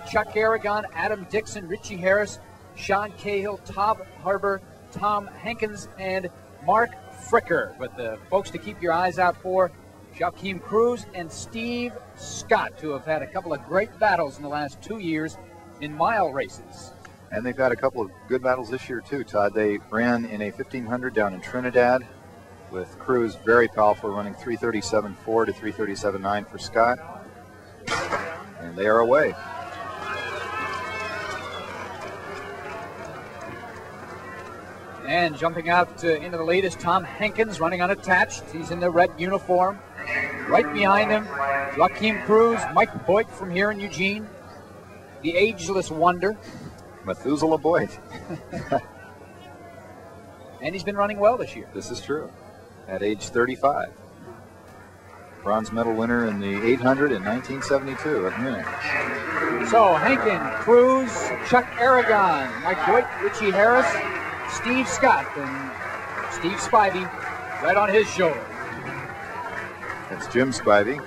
Chuck Aragon, Adam Dixon, Richie Harris, Sean Cahill, Tom Harbour, Tom Hankins, and Mark Fricker. But the folks to keep your eyes out for, Joaquin Cruz and Steve Scott, who have had a couple of great battles in the last 2 years in mile races. And they've had a couple of good battles this year too, Todd. They ran in a 1500 down in Trinidad with Cruz very powerful, running 337.4 to 337.9 for Scott. And they are away. And jumping out into the lead is Tom Hankins, running unattached. He's in the red uniform. Right behind him, Joaquin Cruz, Mike Boyd from here in Eugene, the ageless wonder. Methuselah Boyd. And he's been running well this year. This is true. At age 35. Bronze medal winner in the 800 in 1972 at Munich. So Hankins, Cruz, Chuck Aragon, Mike Boyd, Richie Harris, Steve Scott, and Steve Spivey right on his shoulder. It's Jim Spivey.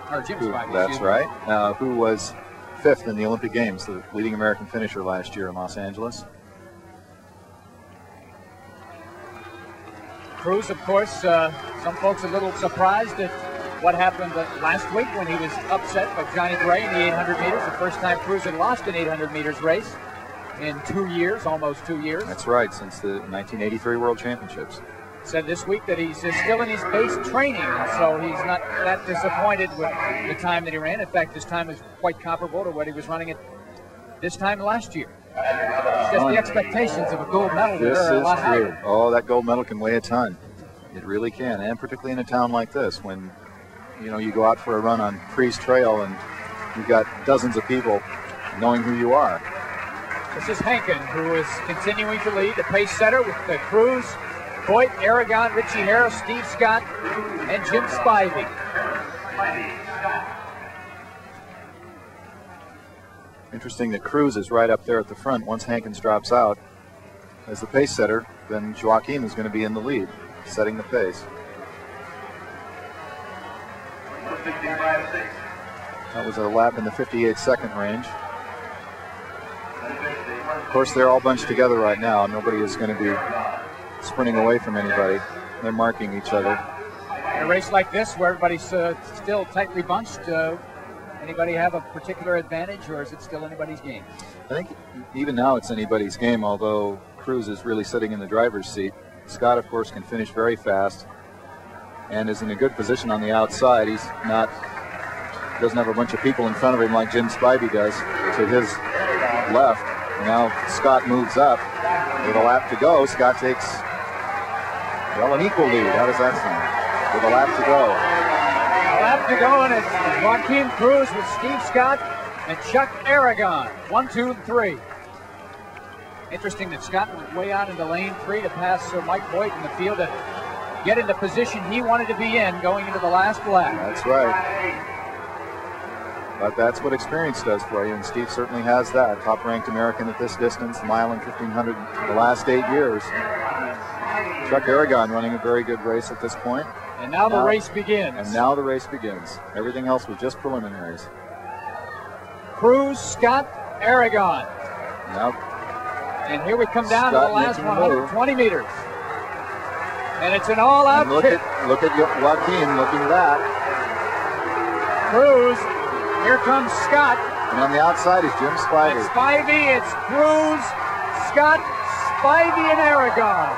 Or Jim Spivey. That's right. Who was 5th in the Olympic Games, the leading American finisher last year in Los Angeles. Cruz, of course, some folks a little surprised at what happened last week when he was upset by Johnny Gray in the 800 meters. The first time Cruz had lost an 800 meters race in 2 years, almost 2 years. That's right, since the 1983 World Championships. Said this week that he's still in his base training, so he's not that disappointed with the time that he ran. In fact, his time is quite comparable to what he was running at this time last year. It's just the expectations of a gold medal that are a lot higher. Oh, that gold medal can weigh a ton. It really can, and particularly in a town like this, when you go out for a run on Cree's Trail and you've got dozens of people knowing who you are. This is Hankin, who is continuing to lead, the pace setter with the Cruz, Boyd, Aragon, Richie Harris, Steve Scott, and Jim Spivey. Interesting that Cruz is right up there at the front. Once Hankins drops out as the pace setter, then Joaquin is going to be in the lead, setting the pace. That was a lap in the 58-second range. Of course, they're all bunched together right now. Nobody is going to be sprinting away from anybody. They're marking each other. In a race like this, where everybody's still tightly bunched, anybody have a particular advantage, or is it still anybody's game? I think even now it's anybody's game, although Cruz is really sitting in the driver's seat. Scott, of course, can finish very fast and is in a good position on the outside. He's doesn't have a bunch of people in front of him like Jim Spivey does to his left. And now Scott moves up with a lap to go. Scott takes, well, an equal lead. How does that sound? With a lap to go. A lap to go, and it's Joaquin Cruz with Steve Scott and Chuck Aragon. 1, 2, and 3. Interesting that Scott went way out into lane 3 to pass Mike Boyd in the field to get in the position he wanted to be in going into the last lap. That's right. But that's what experience does for you, and Steve certainly has that. Top-ranked American at this distance, mile and 1500 the last 8 years. Chuck Aragon running a very good race at this point. And now the race begins. And now the race begins. Everything else was just preliminaries. Cruz, Scott, Aragon. Now, and here we come down to the last 120 meters. And it's an all-out kick. Look at Joaquin looking at that. Cruz. Here comes Scott. And on the outside is Jim Spivey. It's Spivey, it's Cruz, Scott, Spivey, and Aragon.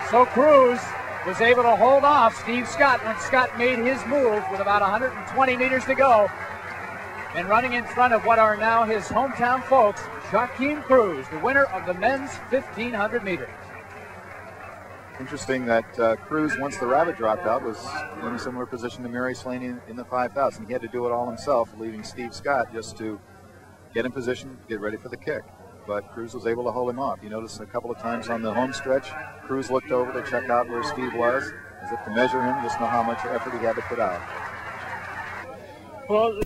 So Cruz was able to hold off Steve Scott when Scott made his move with about 120 meters to go. And running in front of what are now his hometown folks, Joaquin Cruz, the winner of the men's 1500 meters. Interesting that Cruz, once the rabbit dropped out, was in a similar position to Mary Slaney in the 5,000. He had to do it all himself, leaving Steve Scott just to get in position, get ready for the kick. But Cruz was able to hold him off. You notice a couple of times on the home stretch, Cruz looked over to check out where Steve was, as if to measure him, just know how much effort he had to put out. Well,